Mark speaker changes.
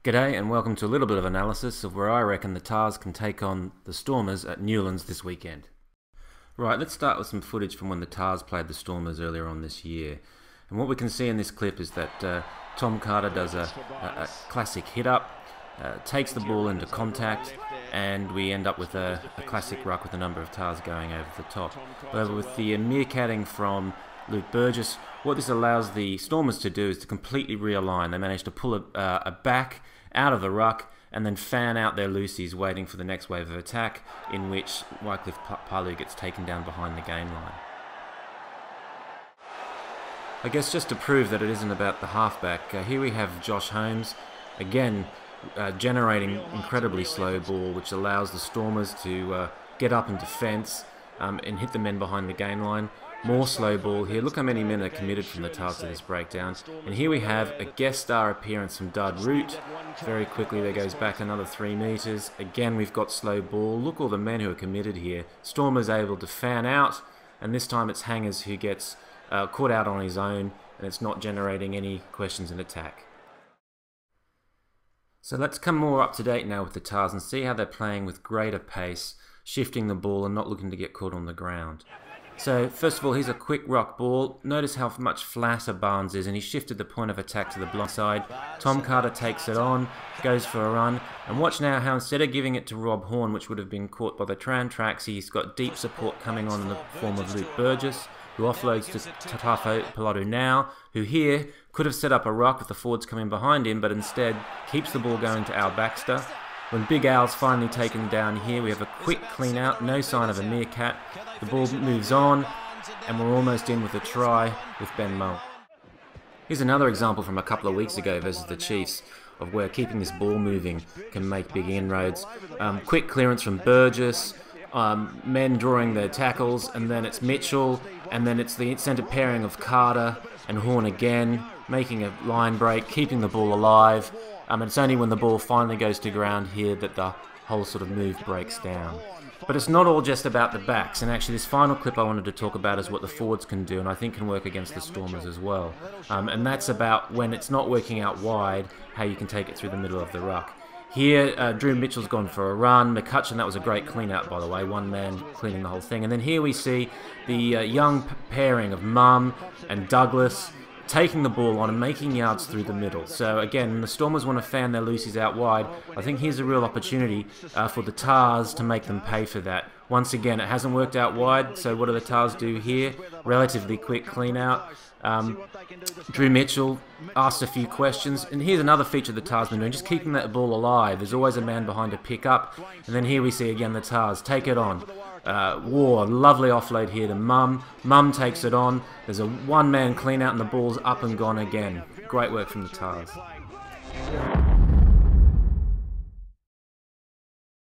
Speaker 1: G'day and welcome to a little bit of analysis of where I reckon the Tahs can take on the Stormers at Newlands this weekend. Right, let's start with some footage from when the Tahs played the Stormers earlier on this year. And what we can see in this clip is that Tom Carter does a classic hit-up, takes the ball into contact, and we end up with a classic ruck with a number of Tahs going over the top. However, with the meerkatting from Luke Burgess, what this allows the Stormers to do is to completely realign. They manage to pull a back out of the ruck and then fan out their loosies, waiting for the next wave of attack, in which Wycliffe Palu gets taken down behind the game line. I guess just to prove that it isn't about the halfback, here we have Josh Holmes, again generating incredibly slow ball, which allows the Stormers to get up in defence and hit the men behind the game line. More slow ball here. Look how many men are committed from the Tahs to this breakdown. And here we have a guest star appearance from Dud Root. Very quickly there goes back another 3 metres. Again we've got slow ball. Look all the men who are committed here. Stormers able to fan out, and this time it's Hangers who gets caught out on his own, and it's not generating any questions in attack. So let's come more up to date now with the Tahs and see how they're playing with greater pace, shifting the ball and not looking to get caught on the ground. So first of all, here's a quick rock ball. Notice how much flatter Barnes is, and he shifted the point of attack to the blind side. Tom Carter takes it on, goes for a run, and watch now how instead of giving it to Rob Horn, which would have been caught by the Tran tracks, he's got deep support coming on in the form of Luke Burgess, who offloads to Tatafo Pilatu now, who here could have set up a ruck with the forwards coming behind him, but instead keeps the ball going to Al Baxter. When Big Al's finally taken down here, we have a quick clean out, no sign of a meerkat. The ball moves on, and we're almost in with a try with Ben Mull. Here's another example from a couple of weeks ago versus the Chiefs of where keeping this ball moving can make big inroads. Quick clearance from Burgess, men drawing their tackles, and then it's Mitchell, and then it's the centre pairing of Carter and Horn again, making a line break, keeping the ball alive. And it's only when the ball finally goes to ground here that the whole sort of move breaks down. But it's not all just about the backs, and actually this final clip I wanted to talk about is what the forwards can do, and I think can work against the Stormers as well. And that's about when it's not working out wide, how you can take it through the middle of the ruck. Here, Drew Mitchell's gone for a run. McCutcheon, that was a great clean-out, by the way. One man cleaning the whole thing. And then here we see the young pairing of Mum and Douglas taking the ball on and making yards through the middle. So again, the Stormers want to fan their loosies out wide. I think here's a real opportunity for the Tahs to make them pay for that. Once again, it hasn't worked out wide, so what do the Tahs do here? Relatively quick clean out. Drew Mitchell asked a few questions, and here's another feature the Tahs been doing, just keeping that ball alive. There's always a man behind to pick up, and then here we see again the Tahs take it on. War, lovely offload here to Mum. Mum takes it on. There's a one-man clean out and the ball's up and gone again. Great work from the Tahs.